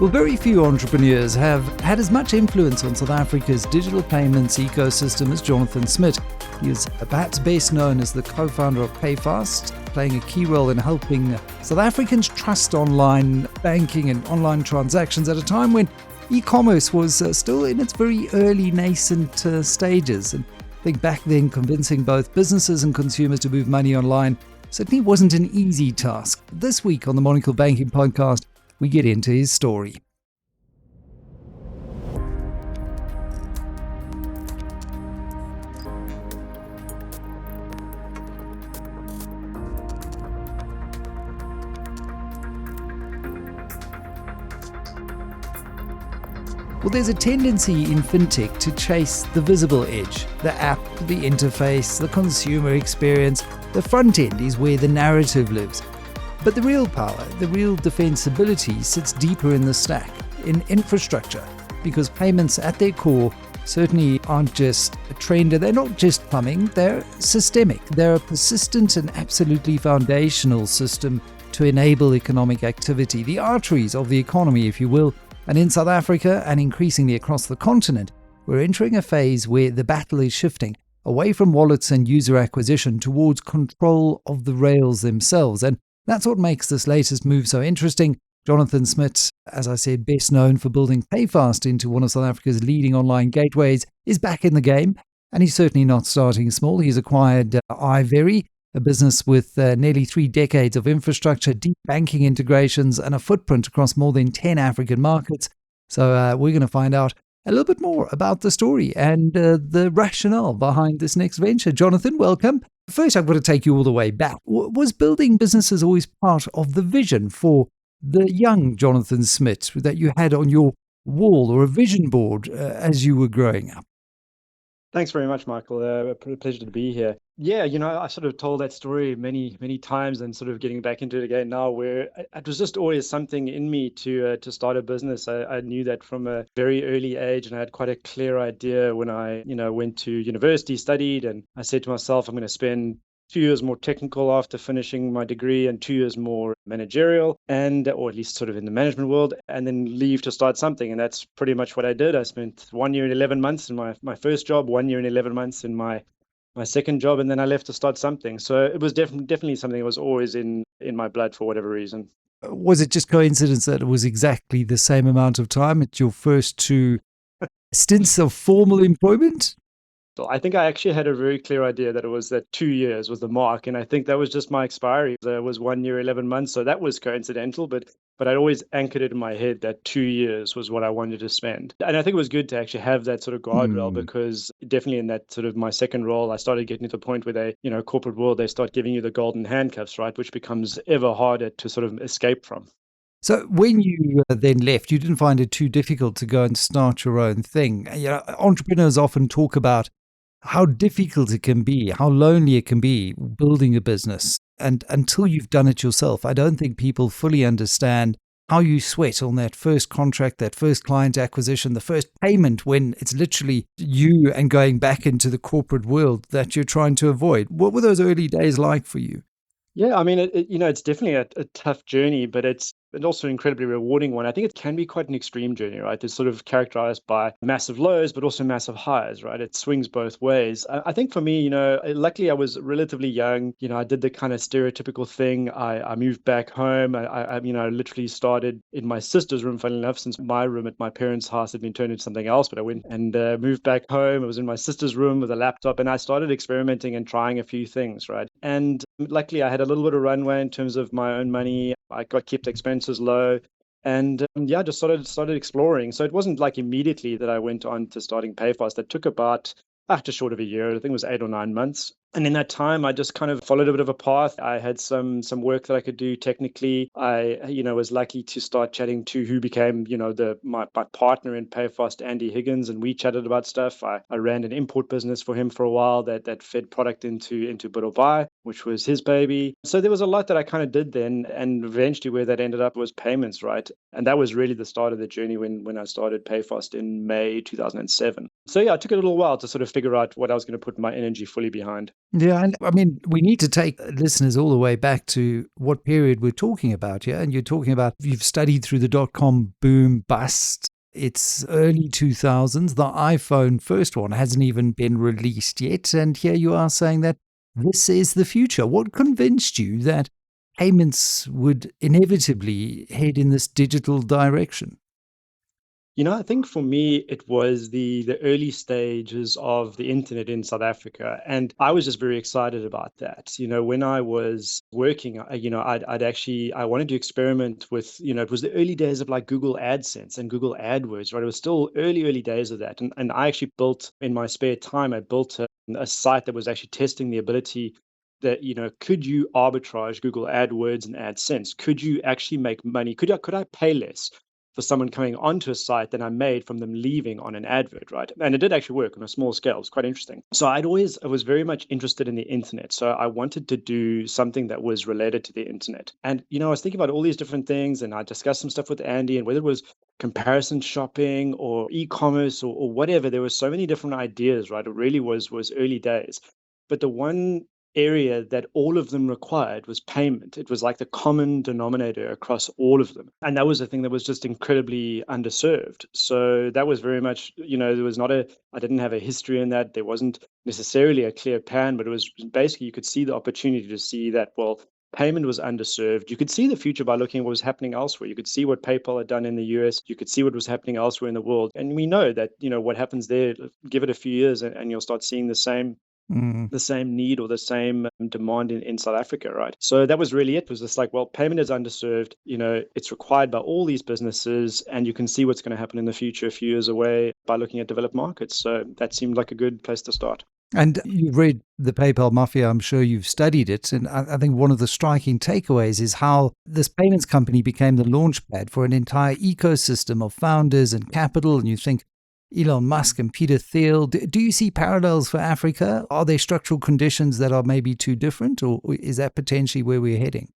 Well, very few entrepreneurs have had as much influence on South Africa's digital payments ecosystem as Jonathan Smit. He is perhaps best known as the co-founder of PayFast, playing a key role in helping South Africans trust online banking and online transactions at a time when e-commerce was still in its very early nascent stages. And I think back then, convincing both businesses and consumers to move money online certainly wasn't an easy task. This week on the Monocle Banking Podcast, we get into his story. Well, there's a tendency in fintech to chase the visible edge. The app, the interface, the consumer experience. The front end is where the narrative lives. But the real power, the real defensibility sits deeper in the stack, in infrastructure, because payments at their core certainly aren't just a trend. They're not just plumbing, they're systemic. They're a persistent and absolutely foundational system to enable economic activity, the arteries of the economy, if you will. And in South Africa, and increasingly across the continent, we're entering a phase where the battle is shifting away from wallets and user acquisition towards control of the rails themselves. And that's what makes this latest move so interesting. Jonathan Smit, as I said, best known for building PayFast into one of South Africa's leading online gateways, is back in the game. And he's certainly not starting small. He's acquired iVeri, a business with nearly 3 decades of infrastructure, deep banking integrations, and a footprint across more than 10 African markets. So we're going to find out a little bit more about the story and the rationale behind this next venture. Jonathan, welcome. First, I've got to take you all the way back. Was building businesses always part of the vision for the young Jonathan Smit that you had on your wall or a vision board as you were growing up? Thanks very much, Michael. A pleasure to be here. Yeah, I sort of told that story many, many times and sort of getting back into it again now, where it was just always something in me to start a business. I knew that from a very early age, and I had quite a clear idea when I, went to university, studied, and I said to myself, I'm going to spend 2 years more technical after finishing my degree and 2 years more managerial, or at least sort of in the management world, and then leave to start something. And that's pretty much what I did. I spent 1 year and 11 months in my first job, 1 year and 11 months in my second job, and then I left to start something. So it was definitely something that was always in my blood for whatever reason. Was it just coincidence that it was exactly the same amount of time at your first 2 stints of formal employment? So I think I actually had a very clear idea that it was that 2 years was the mark. And I think that was just my expiry. It was 1 year, 11 months. So that was coincidental, but I'd always anchored it in my head that 2 years was what I wanted to spend. And I think it was good to actually have that sort of guardrail because definitely in that sort of my second role, I started getting to the point where they, corporate world, they start giving you the golden handcuffs, right? Which becomes ever harder to sort of escape from. So when you then left, you didn't find it too difficult to go and start your own thing. Entrepreneurs often talk about how difficult it can be, how lonely it can be building a business. And until you've done it yourself, I don't think people fully understand how you sweat on that first contract, that first client acquisition, the first payment when it's literally you and going back into the corporate world that you're trying to avoid. What were those early days like for you? Yeah, I mean, it's definitely a tough journey, but it's also an incredibly rewarding one. I think it can be quite an extreme journey, right? It's sort of characterized by massive lows, but also massive highs, right? It swings both ways. I think for me, luckily I was relatively young. I did the kind of stereotypical thing. I moved back home. I literally started in my sister's room, funnily enough, since my room at my parents' house had been turned into something else. But I went and moved back home. I was in my sister's room with a laptop, and I started experimenting and trying a few things, right? And luckily, I had a little bit of runway in terms of my own money. I got kept expenses low, and just started exploring. So it wasn't like immediately that I went on to starting PayFast. That took about just short of a year. I think it was 8 or 9 months. And in that time, I just kind of followed a bit of a path. I had some work that I could do technically. I, was lucky to start chatting to who became, my partner in PayFast, Andy Higgins, and we chatted about stuff. I ran an import business for him for a while that fed product into Bit or Buy. which was his baby. So there was a lot that I kind of did then. And eventually where that ended up was payments, right? And that was really the start of the journey when I started PayFast in May 2007. So yeah, it took a little while to sort of figure out what I was going to put my energy fully behind. Yeah, and I mean, we need to take listeners all the way back to what period we're talking about here. And you're talking about you've studied through the dot-com boom bust. It's early 2000s. The iPhone first one hasn't even been released yet. And here you are saying that this is the future. What convinced you that payments would inevitably head in this digital direction? I think for me, it was the early stages of the internet in South Africa. And I was just very excited about that. When I was working, I wanted to experiment with, it was the early days of like Google AdSense and Google AdWords, right? It was still early days of that. And I actually built in my spare time, I built a site that was actually testing the ability that, could you arbitrage Google AdWords and AdSense? Could you actually make money? Could I pay less for someone coming onto a site than I made from them leaving on an advert, right? And it did actually work on a small scale. It was quite interesting. So I was very much interested in the internet. So I wanted to do something that was related to the internet. And, I was thinking about all these different things, and I discussed some stuff with Andy, and whether it was comparison shopping or e-commerce or whatever, there were so many different ideas, right? It really was early days. But the one area that all of them required was payment. It was like the common denominator across all of them. And that was the thing that was just incredibly underserved. So that was very much, I didn't have a history in that. There wasn't necessarily a clear plan, but it was basically, you could see the opportunity to see that, well, payment was underserved. You could see the future by looking at what was happening elsewhere. You could see what PayPal had done in the US. You could see what was happening elsewhere in the world. And we know that, what happens there, give it a few years and you'll start seeing the same need or the same demand in South Africa, right? So that was really it. It was just like, well, payment is underserved. It's required by all these businesses, and you can see what's going to happen in the future a few years away by looking at developed markets. So that seemed like a good place to start. And you've read The PayPal Mafia, I'm sure you've studied it. And I think one of the striking takeaways is how this payments company became the launchpad for an entire ecosystem of founders and capital. And you think, Elon Musk and Peter Thiel. Do you see parallels for Africa? Are there structural conditions that are maybe too different, or is that potentially where we're heading?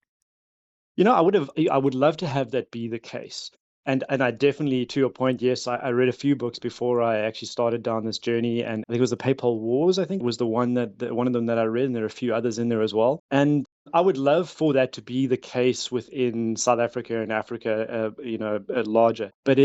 I would love to have that be the case. And I definitely, to your point, yes, I read a few books before I actually started down this journey. And I think it was the PayPal Wars, I think was the one of them that I read, and there are a few others in there as well. And I would love for that to be the case within South Africa and Africa, larger. But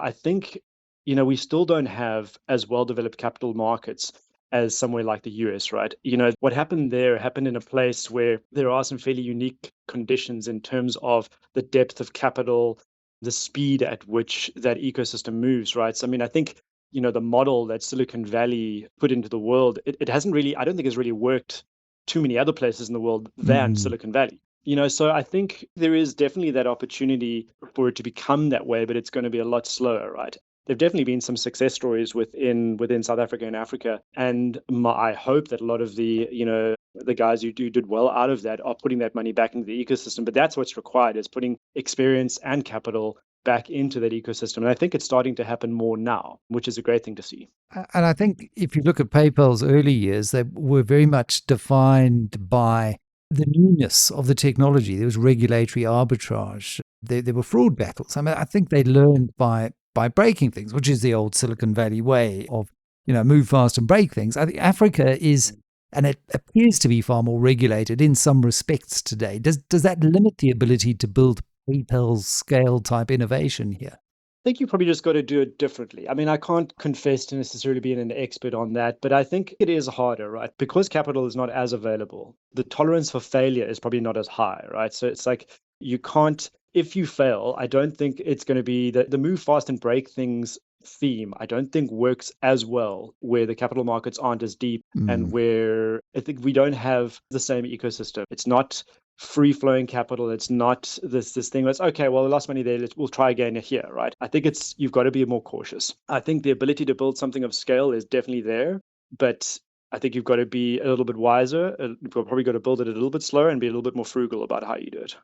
I think, we still don't have as well-developed capital markets as somewhere like the US, right? What happened there happened in a place where there are some fairly unique conditions in terms of the depth of capital, the speed at which that ecosystem moves, right? So, I mean, I think, the model that Silicon Valley put into the world, it hasn't really, I don't think it's really worked too many other places in the world than Silicon Valley. So I think there is definitely that opportunity for it to become that way, but it's going to be a lot slower, right? There've definitely been some success stories within South Africa and Africa, and I hope that a lot of the guys who did well out of that are putting that money back into the ecosystem. But that's what's required, is putting experience and capital back into that ecosystem. And I think it's starting to happen more now, which is a great thing to see. And I think if you look at PayPal's early years, they were very much defined by the newness of the technology. There was regulatory arbitrage. There were fraud battles. I mean, I think they learned by breaking things, which is the old Silicon Valley way of, move fast and break things. I think Africa is, and it appears to be far more regulated in some respects today. Does that limit the ability to build PayPal's scale type innovation here? I think you probably just got to do it differently. I mean, I can't confess to necessarily being an expert on that, but I think it is harder, right? Because capital is not as available. The tolerance for failure is probably not as high, right? So it's like you can't, if you fail, I don't think it's going to be the move fast and break things theme, I don't think works as well where the capital markets aren't as deep and where I think we don't have the same ecosystem. It's not free flowing capital. It's not this thing that's okay, well, we lost money there, we'll try again here, right? I think you've got to be more cautious. I think the ability to build something of scale is definitely there, but I think you've got to be a little bit wiser. You've probably got to build it a little bit slower and be a little bit more frugal about how you do it.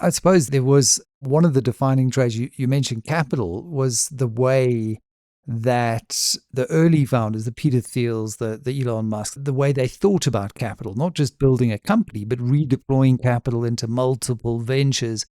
I suppose there was one of the defining traits you mentioned, capital, was the way that the early founders, the Peter Thiels, the Elon Musk, the way they thought about capital, not just building a company, but redeploying capital into multiple ventures.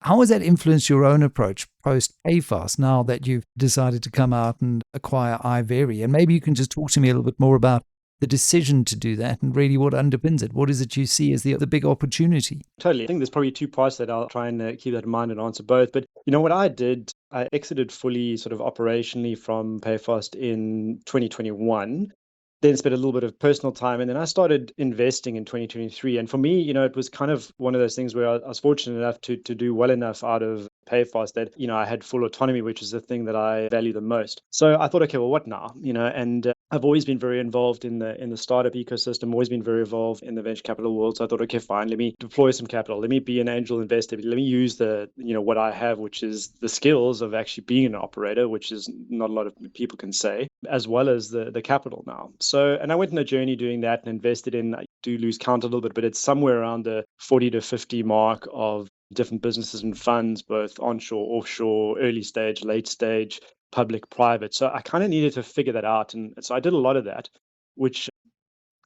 How has that influenced your own approach post PayFast now that you've decided to come out and acquire iVeri? And maybe you can just talk to me a little bit more about the decision to do that and really what underpins it. What is it you see as the big opportunity? Totally. I think there's probably two parts that I'll try and keep that in mind and answer both. But what I did, I exited fully sort of operationally from PayFast in 2021. Then spent a little bit of personal time, and then I started investing in 2023. And for me, it was kind of one of those things where I was fortunate enough to do well enough out of PayFast that I had full autonomy, which is the thing that I value the most. So I thought, okay, well, what now? And I've always been very involved in the startup ecosystem, always been very involved in the venture capital world. So I thought, okay, fine, let me deploy some capital. Let me be an angel investor. Let me use the what I have, which is the skills of actually being an operator, which is not a lot of people can say, as well as the capital now. So, and I went on a journey doing that and invested in, I do lose count a little bit, but it's somewhere around the 40 to 50 mark of different businesses and funds, both onshore, offshore, early stage, late stage, public, private. So I kind of needed to figure that out. And so I did a lot of that, which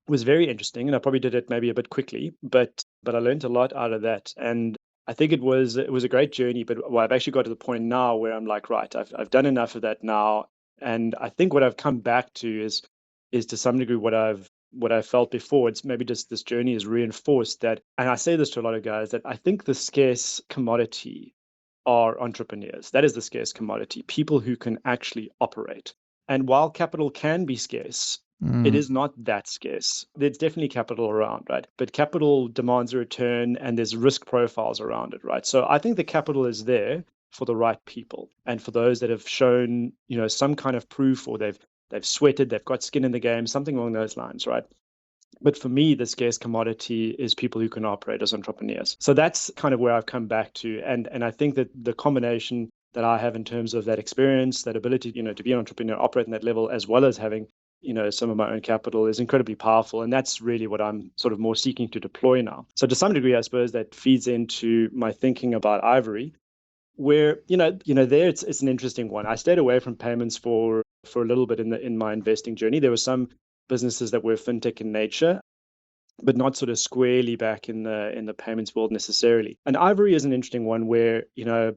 was very interesting. And I probably did it maybe a bit quickly, but I learned a lot out of that. And I think it was a great journey, but I've actually got to the point now where I'm like, right, I've done enough of that now. And I think what I've come back to is to some degree what I felt before. It's maybe just this journey has reinforced that, and I say this to a lot of guys, that I think the scarce commodity are entrepreneurs. That is the scarce commodity, people who can actually operate. And while capital can be scarce, it is not that scarce. There's definitely capital around, right? But capital demands a return and there's risk profiles around it, right? So I think the capital is there for the right people and for those that have shown, some kind of proof, or they've sweated, they've got skin in the game, something along those lines, right? But for me, the scarce commodity is people who can operate as entrepreneurs. So that's kind of where I've come back to. And I think that the combination that I have in terms of that experience, that ability, to be an entrepreneur, operate in that level, as well as having, some of my own capital, is incredibly powerful. And that's really what I'm sort of more seeking to deploy now. So to some degree, I suppose that feeds into my thinking about iVeri, where, there it's an interesting one. I stayed away from payments for a little bit in my investing journey. There were some businesses that were fintech in nature, but not sort of squarely back in the payments world necessarily. And iVeri is an interesting one where,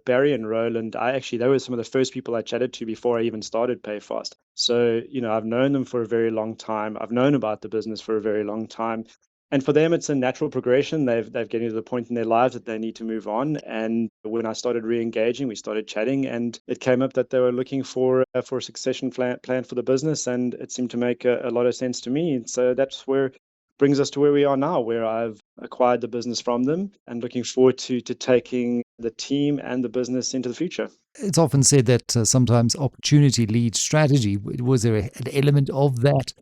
Barry and Roland, they were some of the first people I chatted to before I even started PayFast. So, I've known them for a very long time. I've known about the business for a very long time. And for them, it's a natural progression. They've getting to the point in their lives that they need to move on. And when I started re-engaging, we started chatting, and it came up that they were looking for a succession plan for the business, and it seemed to make a lot of sense to me. And so that's where brings us to where we are now, where I've acquired the business from them and looking forward to taking the team and the business into the future. It's often said that sometimes opportunity leads strategy. Was there an element of that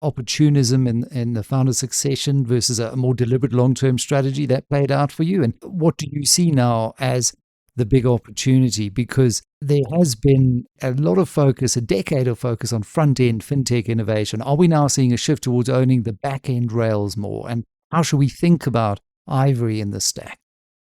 opportunism in the founder succession versus a more deliberate long-term strategy that played out for you? And what do you see now as the big opportunity? Because there has been a lot of focus, a decade of focus on front-end fintech innovation. Are we now seeing a shift towards owning the back-end rails more? And how should we think about iVeri in the stack?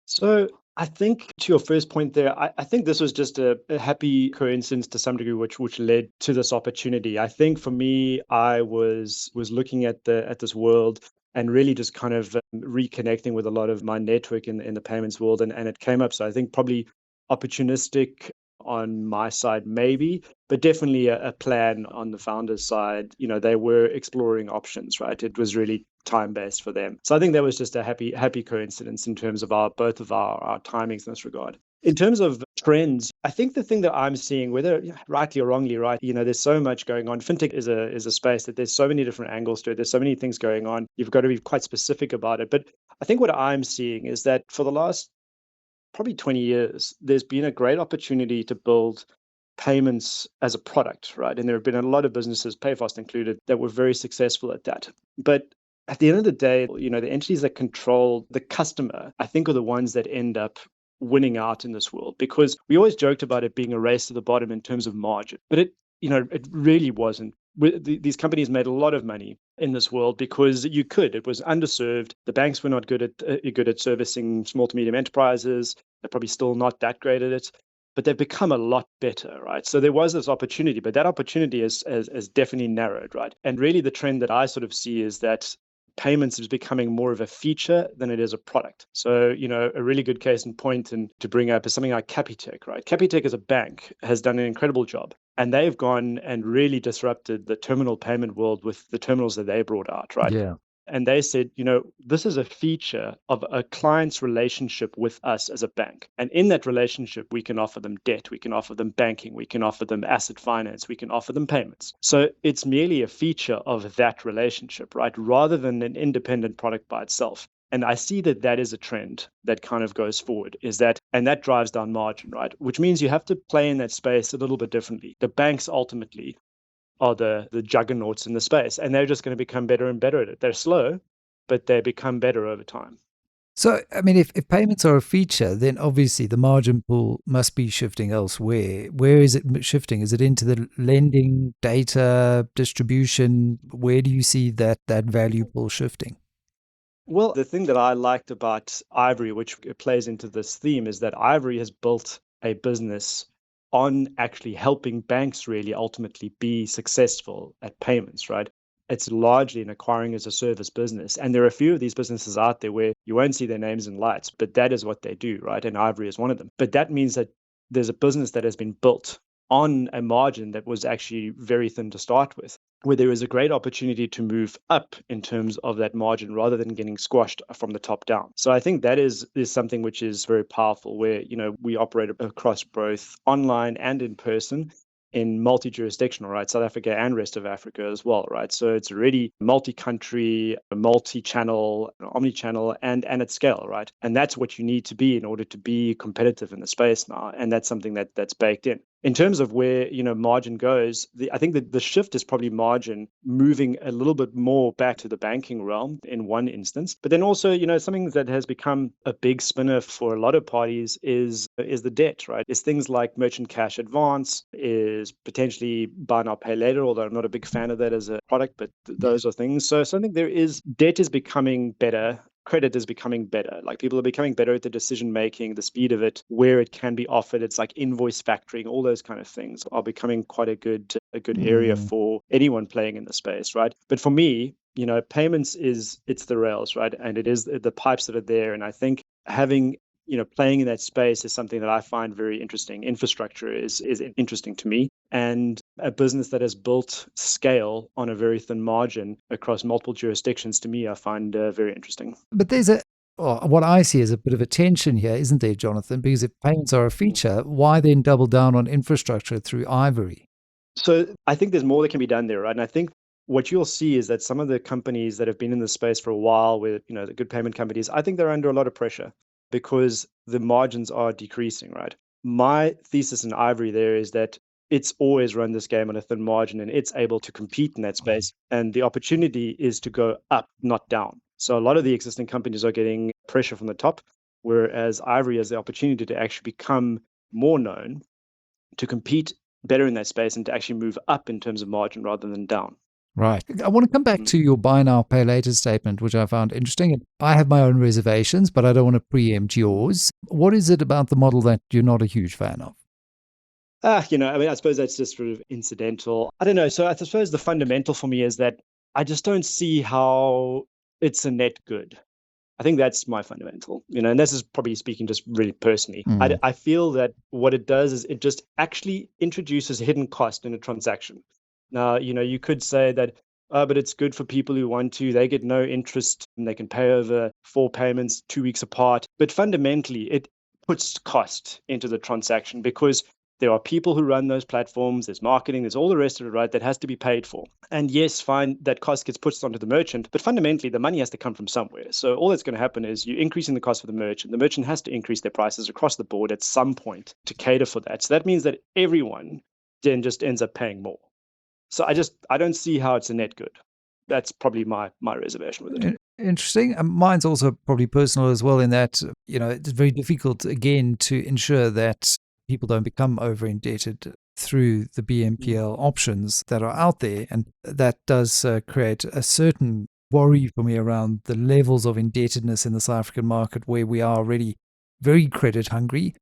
So I think to your first point there, I think this was just a happy coincidence to some degree, which led to this opportunity. I think for me, I was looking at this world and really just kind of reconnecting with a lot of my network in the payments world, and it came up. So I think probably opportunistic on my side, maybe, but definitely a plan on the founder's side. They were exploring options, right? It was really time-based for them. So I think that was just a happy coincidence in terms of both of our timings in this regard. In terms of trends, I think the thing that I'm seeing, whether rightly or wrongly, right, there's so much going on. Fintech is a space that there's so many different angles to it. There's so many things going on. You've got to be quite specific about it. But I think what I'm seeing is that for the last probably 20 years, there's been a great opportunity to build payments as a product, right? And there have been a lot of businesses, PayFast included, that were very successful at that. But at the end of the day, the entities that control the customer, I think, are the ones that end up winning out in this world, because we always joked about it being a race to the bottom in terms of margin, but it really wasn't. These companies made a lot of money in this world because it was underserved. The banks were not good at servicing small to medium enterprises. They're probably still not that great at it. but they've become a lot better, right? So there was this opportunity, but that opportunity is definitely narrowed, right? And really the trend that I sort of see is that payments is becoming more of a feature than it is a product. So, a really good case in point and to bring up is something like Capitec, right? Capitec as a bank has done an incredible job. And they've gone and really disrupted the terminal payment world with the terminals that they brought out, right? Yeah. And they said, this is a feature of a client's relationship with us as a bank. And in that relationship, we can offer them debt, we can offer them banking, we can offer them asset finance, we can offer them payments. So it's merely a feature of that relationship, right? Rather than an independent product by itself. And I see that that is a trend that kind of goes forward, and that drives down margin, right? Which means you have to play in that space a little bit differently. The banks ultimately are the juggernauts in the space, and they're just going to become better and better at it. They're slow, but they become better over time. So, I mean, if payments are a feature, then obviously the margin pool must be shifting elsewhere. Where is it shifting? Is it into the lending, data, distribution? Where do you see that value pool shifting? Well, the thing that I liked about iVeri, which plays into this theme, is that iVeri has built a business on actually helping banks really ultimately be successful at payments, right? It's largely an acquiring as a service business. And there are a few of these businesses out there where you won't see their names in lights, but that is what they do, right? And iVeri is one of them. But that means that there's a business that has been built on a margin that was actually very thin to start with, where there is a great opportunity to move up in terms of that margin rather than getting squashed from the top down. So I think that is something which is very powerful, where we operate across both online and in person, in multi-jurisdictional, right? South Africa and rest of Africa as well, right? So it's really multi-country, multi-channel, omni-channel, and at scale, right? And that's what you need to be in order to be competitive in the space now. And that's something that's baked in. In terms of where margin goes, I think that the shift is probably margin moving a little bit more back to the banking realm in one instance, but then also something that has become a big spinner for a lot of parties is the debt, right? It's things like merchant cash advance, is potentially buy now pay later, although I'm not a big fan of that as a product, but those are things. So I think debt is becoming better. Credit is becoming better. Like, people are becoming better at the decision making, the speed of it, where it can be offered. It's like invoice factoring, all those kind of things are becoming quite a good area for anyone playing in the space, right? But for me, payments it's the rails, right? And it is the pipes that are there. And I think having playing in that space is something that I find very interesting. Infrastructure is interesting to me. And a business that has built scale on a very thin margin across multiple jurisdictions, to me, I find very interesting. But what I see is a bit of a tension here, isn't there, Jonathan? Because if payments are a feature, why then double down on infrastructure through iVeri? So I think there's more that can be done there, right? And I think what you'll see is that some of the companies that have been in the space for a while, with the good payment companies, I think they're under a lot of pressure because the margins are decreasing, right? My thesis in iVeri there is that it's always run this game on a thin margin, and it's able to compete in that space. And the opportunity is to go up, not down. So a lot of the existing companies are getting pressure from the top, whereas iVeri has the opportunity to actually become more known, to compete better in that space, and to actually move up in terms of margin rather than down. Right. I want to come back to your buy now, pay later statement, which I found interesting. And I have my own reservations, but I don't want to preempt yours. What is it about the model that you're not a huge fan of? I suppose that's just sort of incidental. I don't know. So I suppose the fundamental for me is that I just don't see how it's a net good. I think that's my fundamental, and this is probably speaking just really personally. I feel that what it does is it just actually introduces hidden cost in a transaction. Now, you could say that, but it's good for people who want to. They get no interest and they can pay over 4 payments 2 weeks apart. But fundamentally, it puts cost into the transaction because there are people who run those platforms, there's marketing, there's all the rest of it, right, that has to be paid for. And yes, fine, that cost gets pushed onto the merchant, but fundamentally, the money has to come from somewhere. So all that's going to happen is you're increasing the cost for the merchant. The merchant has to increase their prices across the board at some point to cater for that. So that means that everyone then just ends up paying more. So I don't see how it's a net good. That's probably my reservation with it. Interesting. Mine's also probably personal as well, in that, it's very difficult, again, to ensure that people don't become over indebted through the BNPL options that are out there. And that does create a certain worry for me around the levels of indebtedness in the South African market, where we are already very credit hungry.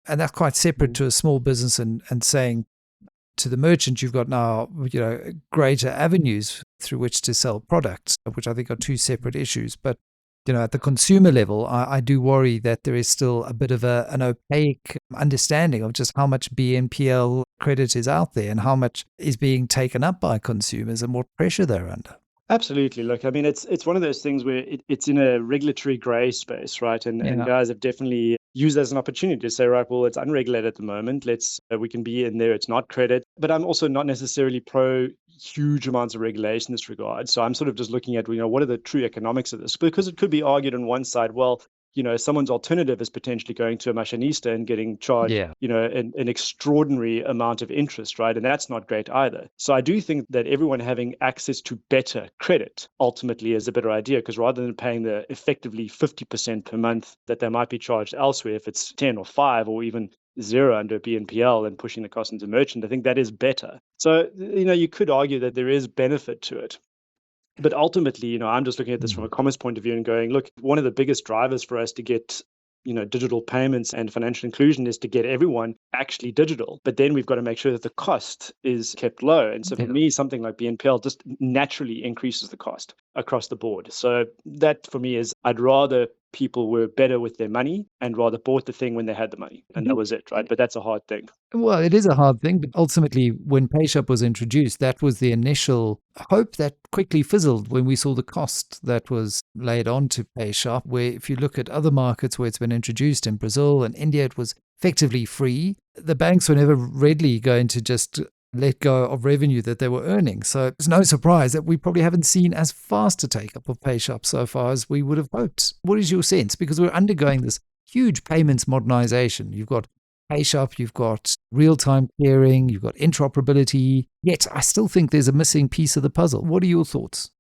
And that's quite separate to a small business and saying to the merchant, you've got now, greater avenues through which to sell products, which I think are two separate issues. But, at the consumer level, I do worry that there is still a bit of an opaque understanding of just how much BNPL credit is out there and how much is being taken up by consumers and what pressure they're under. Absolutely. Look, I mean, it's one of those things where it's in a regulatory gray space, right? And guys have definitely used as an opportunity to say, right, well, it's unregulated at the moment. We can be in there. It's not credit, but I'm also not necessarily pro huge amounts of regulation in this regard. So I'm sort of just looking at, what are the true economics of this? Because it could be argued on one side, well, someone's alternative is potentially going to a machinista and getting charged, an extraordinary amount of interest, right? And that's not great either. So I do think that everyone having access to better credit ultimately is a better idea, because rather than paying the effectively 50% per month that they might be charged elsewhere, if it's 10 or 5 or even 0 under BNPL and pushing the cost into merchant, I think that is better. So, you could argue that there is benefit to it. But ultimately, I'm just looking at this from a commerce point of view and going, look, one of the biggest drivers for us to get, digital payments and financial inclusion is to get everyone actually digital. But then we've got to make sure that the cost is kept low. And so for me, something like BNPL just naturally increases the cost across the board. So that for me is, I'd rather people were better with their money and rather bought the thing when they had the money. And that was it, right? But that's a hard thing. Well, it is a hard thing, but ultimately when PayShop was introduced, that was the initial hope that quickly fizzled when we saw the cost that was laid on to PayShop, where if you look at other markets where it's been introduced in Brazil and India, it was effectively free. The banks were never readily going to just let go of revenue that they were earning. So it's no surprise that we probably haven't seen as fast a take-up of PayShop so far as we would have hoped. What is your sense? Because we're undergoing this huge payments modernization. You've got PayShop, you've got real-time clearing, you've got interoperability. Yet I still think there's a missing piece of the puzzle. What are your thoughts?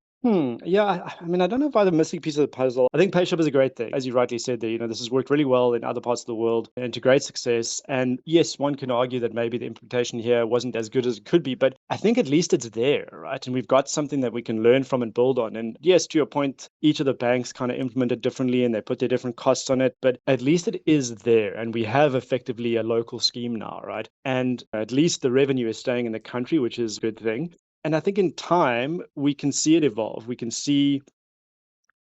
Yeah, I mean, I don't know if I'm the missing piece of the puzzle. I think PayShop is a great thing. As you rightly said there, this has worked really well in other parts of the world and to great success. And yes, one can argue that maybe the implementation here wasn't as good as it could be, but I think at least it's there, right? And we've got something that we can learn from and build on. And yes, to your point, each of the banks kind of implement it differently and they put their different costs on it, but at least it is there. And we have effectively a local scheme now, right? And at least the revenue is staying in the country, which is a good thing. And I think in time, we can see it evolve. We can see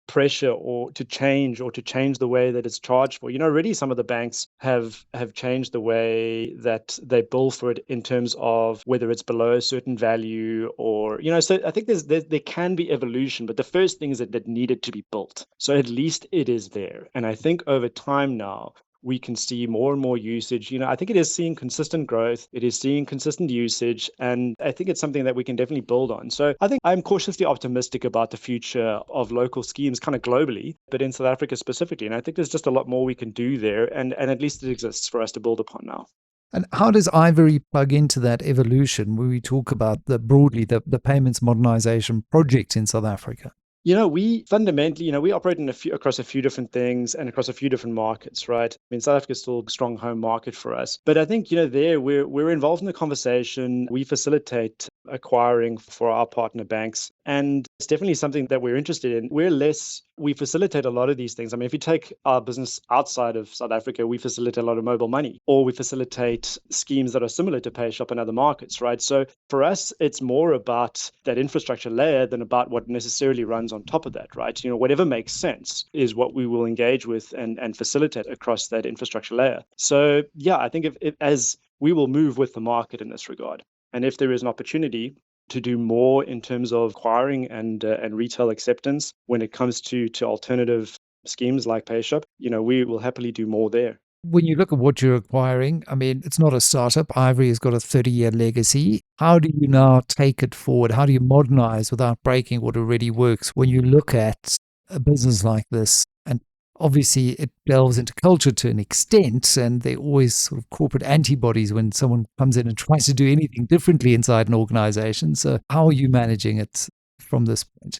pressure or to change the way that it's charged for. Already some of the banks have changed the way that they bill for it in terms of whether it's below a certain value or, so I think there can be evolution, but the first thing is that needed to be built. So at least it is there. And I think over time now, we can see more and more usage. I think it is seeing consistent growth. It is seeing consistent usage. And I think it's something that we can definitely build on. So I think I'm cautiously optimistic about the future of local schemes kind of globally, but in South Africa specifically. And I think there's just a lot more we can do there. And at least it exists for us to build upon now. And how does iVeri plug into that evolution when we talk about broadly the payments modernization project in South Africa? We fundamentally, we operate across a few different things and across a few different markets, right? I mean, South Africa is still a strong home market for us. But I think, there we're involved in the conversation. We facilitate acquiring for our partner banks. And it's definitely something that we're interested in. We facilitate a lot of these things. I mean, if you take our business outside of South Africa, we facilitate a lot of mobile money, or we facilitate schemes that are similar to PayShop in other markets, right? So for us, it's more about that infrastructure layer than about what necessarily runs on top of that, right? Whatever makes sense is what we will engage with and facilitate across that infrastructure layer. So yeah, I think as we will move with the market in this regard. And if there is an opportunity to do more in terms of acquiring and retail acceptance when it comes to alternative schemes like PayShop, we will happily do more there. When you look at what you're acquiring, I mean, it's not a startup. iVeri has got a 30-year legacy. How do you now take it forward? How do you modernize without breaking what already works when you look at a business like this? And obviously, it delves into culture to an extent, and there are always sort of corporate antibodies when someone comes in and tries to do anything differently inside an organization. So how are you managing it from this point?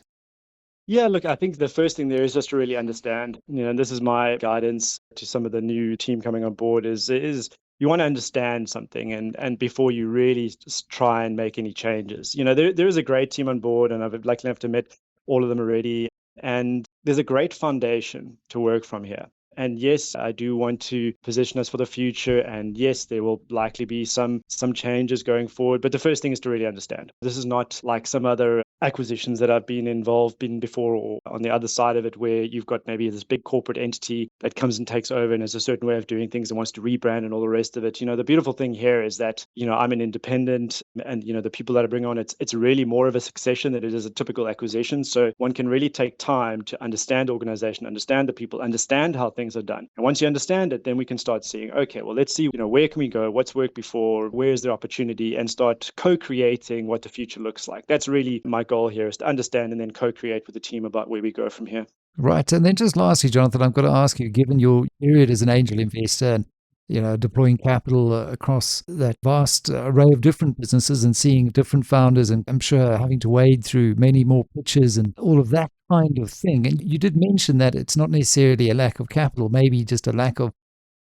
Yeah, look, I think the first thing there is just to really understand, and this is my guidance to some of the new team coming on board is you want to understand something and before you really just try and make any changes. There is a great team on board and I've lucky enough to meet all of them already. And there's a great foundation to work from here. And yes, I do want to position us for the future. And yes, there will likely be some changes going forward. But the first thing is to really understand. This is not like some other acquisitions that I've been involved in before, or on the other side of it, where you've got maybe this big corporate entity that comes and takes over and has a certain way of doing things and wants to rebrand and all the rest of it. The beautiful thing here is that, I'm an independent, and, the people that I bring on, it's really more of a succession than it is a typical acquisition. So one can really take time to understand the organization, understand the people, understand how things are done. And once you understand it, then we can start seeing, okay, well, let's see, where can we go? What's worked before? Where is there opportunity? And start co-creating what the future looks like. That's really my goal here, is to understand and then co-create with the team about where we go from here. Right. And then just lastly, Jonathan, I've got to ask you, given your period as an angel investor and deploying capital across that vast array of different businesses and seeing different founders, and I'm sure having to wade through many more pitches and all of that kind of thing. And you did mention that it's not necessarily a lack of capital, maybe just a lack of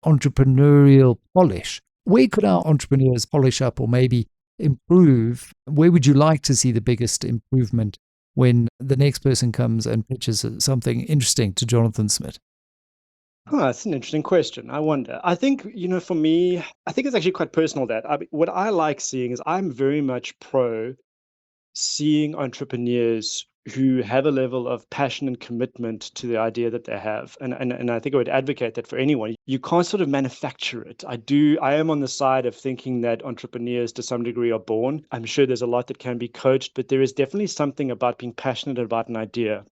entrepreneurial polish. Where could our entrepreneurs polish up or maybe improve? Where would you like to see the biggest improvement when the next person comes and pitches something interesting to Jonathan Smit? That's an interesting question. I wonder. I think, for me, I think it's actually quite personal that what I like seeing is I'm very much pro seeing entrepreneurs who have a level of passion and commitment to the idea that they have. And I think I would advocate that for anyone. You can't sort of manufacture it. I am on the side of thinking that entrepreneurs to some degree are born. I'm sure there's a lot that can be coached, but there is definitely something about being passionate about an idea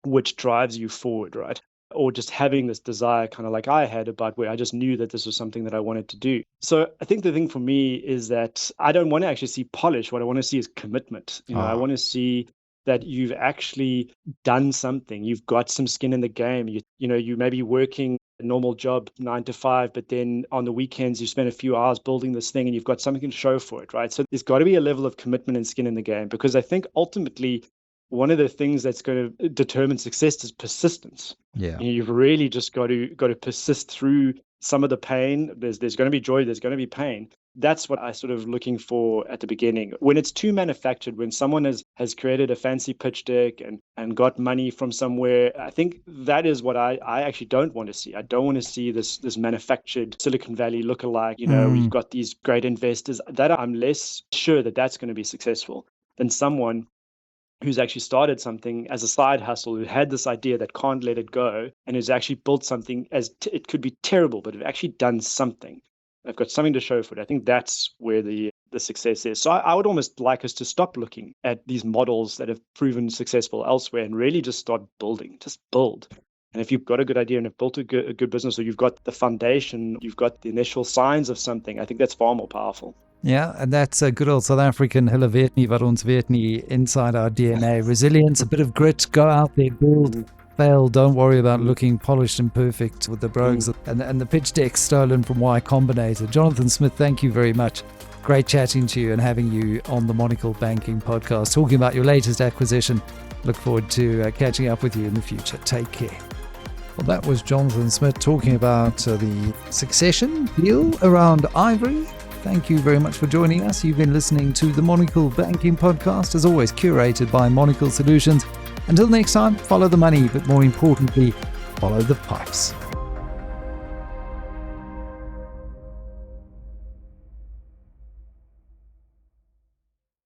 which drives you forward, right? Or just having this desire, kind of like I had, about where I just knew that this was something that I wanted to do. So I think the thing for me is that I don't want to actually see polish. What I want to see is commitment. I want to see that you've actually done something. You've got some skin in the game. You may be working a normal job 9 to 5, but then on the weekends you spend a few hours building this thing and you've got something to show for it, right? So there's got to be a level of commitment and skin in the game, because I think ultimately one of the things that's going to determine success is persistence. Yeah. You've really just got to persist through some of the pain. There's going to be joy, there's going to be pain. That's what I sort of looking for at the beginning. When it's too manufactured, when someone has created a fancy pitch deck and got money from somewhere, I think that is what I actually don't want to see. I don't want to see this manufactured Silicon Valley lookalike, we've got these great investors. That I'm less sure that that's going to be successful than someone who's actually started something as a side hustle, who had this idea that can't let it go, and who's actually built something it could be terrible, but have actually done something. They've got something to show for it. I think that's where the success is. So I would almost like us to stop looking at these models that have proven successful elsewhere and really just start building. Just build. And if you've got a good idea and have built a good business, or you've got the foundation, you've got the initial signs of something, I think that's far more powerful. Yeah, and that's a good old South African hulle weet nie wat ons weet nie, inside our DNA. Resilience, a bit of grit, go out there, build, fail, don't worry about looking polished and perfect with the brogues and the pitch deck stolen from Y Combinator. Jonathan Smit, thank you very much. Great chatting to you and having you on the Monocle Banking podcast, talking about your latest acquisition. Look forward to catching up with you in the future. Take care. Well, that was Jonathan Smit talking about the succession deal around iVeri. Thank you very much for joining us. You've been listening to the Monocle Banking Podcast, as always curated by Monocle Solutions. Until next time, follow the money, but more importantly, follow the pipes.